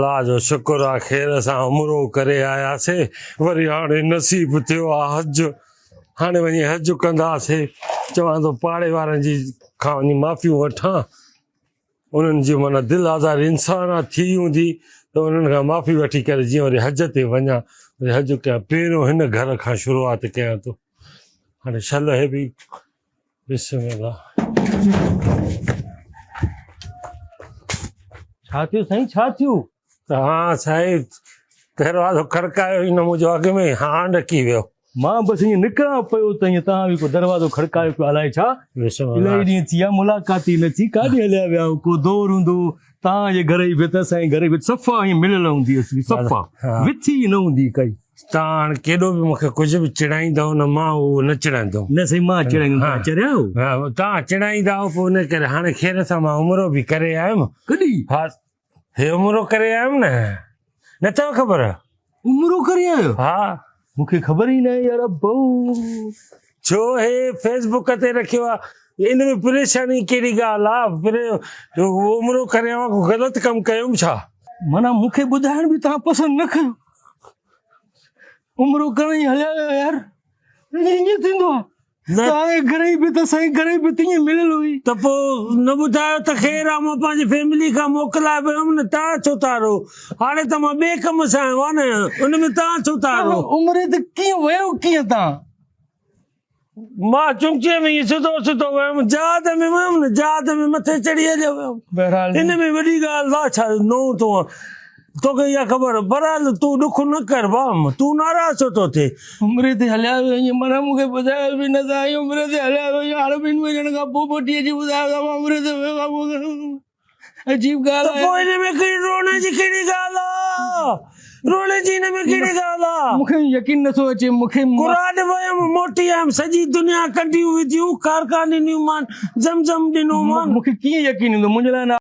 अल्लाह जो शुक्र आहे ख़ैर सां उमिरो करे आयासीं वरी हाणे नसीब थियो आहे हज हाणे वञी हज कंदासीं चवां थो पाड़े वारनि जी खां वञी माफ़ियूं वठां उन्हनि जी माना दिलि आज़ार इंसान थी हूंदी त उन्हनि खां माफ़ी वठी करे जीअं वरी हज ते वञा वरी हज कयां पहिरियों हिन घर खां शुरूआत कयां थो हाणे छल हे बि बिस्मिल्लाह छा थियो साईं छा थियो हाँ साईं दरवाज़ो खड़कायो ई न मुंहिंजो अॻ में हां ॾकी वियो मां बसि ईअं निकिरां पियो त ईअं तव्हां बि को दरवाज़ो खड़कायो पियो अलाए छा इलाही ॾींहं थी विया मुलाक़ात ई न थी काॾे हलिया विया को दौर हूंदो तव्हांजे घर ई बि त असांजे घर बि सफ़ा ईअं मिलियल हूंदी हुअसि सफ़ा विथी न हूंदी काई तव्हां हाणे केॾो बि मूंखे कुझु बि चिड़ाईंदव न मां उहो न चिड़ाईंदुमि न साईं मां चिड़ाईंदुमि चरियाओ तव्हां चिड़ाईंदा पोइ उन करे हाणे ख़ैर सां मां उमिरो बि करे आयुमि कॾहिं हा हे उमिरो करे आयुमि न अथव ख़बर उमिरो करे आयो हा मूंखे ख़बर ई न आहे यार बहू छो हे फेसबुक ते रखियो आहे इन में परेशानी कहिड़ी ॻाल्हि आहे उमिरो करे आवां को ग़लति कमु कयुमि छा माना मूंखे ॿुधाइण बि तव्हां पसंदि न कयो उमिरो करण ई हलिया वियो यार ईअं थींदो आहे तव्हांजे घर ई बि त साईं घर ई बि त ईअं मिलियल हुई त पोइ न ॿुधायो त ख़ैर आहे मां पंहिंजी फैमिली खां मोकिलाए वियो हुयमि न तव्हां छो था रो हाणे त मां ॿिए कम सां आयो आहे न उन में तव्हां छो था रो उमिरि ते कीअं वियो कीअं तव्हां मां चुंगचीअ में ईअं सिधो सिधो वियुमि जहाज में वियुमि न जहाज में मथे चढ़ी हलियो वियुमि बहरहाल इन में वॾी ॻाल्हि आहे छा नओं तो तोखे इहा ख़बर बहरहाल तूं ॾुख न कर बाम तूं नाराज़ छो थो थिए उमिरि ते हलिया वियो ईअं माना मूंखे ॿुधायो बि न था उमिरि ते हलिया वियो हाणे 2 महीननि खां पोइ पोटी अची ॿुधायो मां उमिरि ते वियो आहे अजीब ॻाल्हि आहे पोइ हिन में कहिड़ी रोने जी कहिड़ी ॻाल्हि आहे रोने जी हिन में कहिड़ी ॻाल्हि आहे मूंखे यकीन नथो अचे मूंखे क़ुरान वियुमि मोटी आयुमि सॼी दुनिया कढियूं विधियूं कारखाने ॾिनियूं मान ज़मज़म ॾिनो मान मूंखे कीअं यकीन ईंदो मुंहिंजे लाइ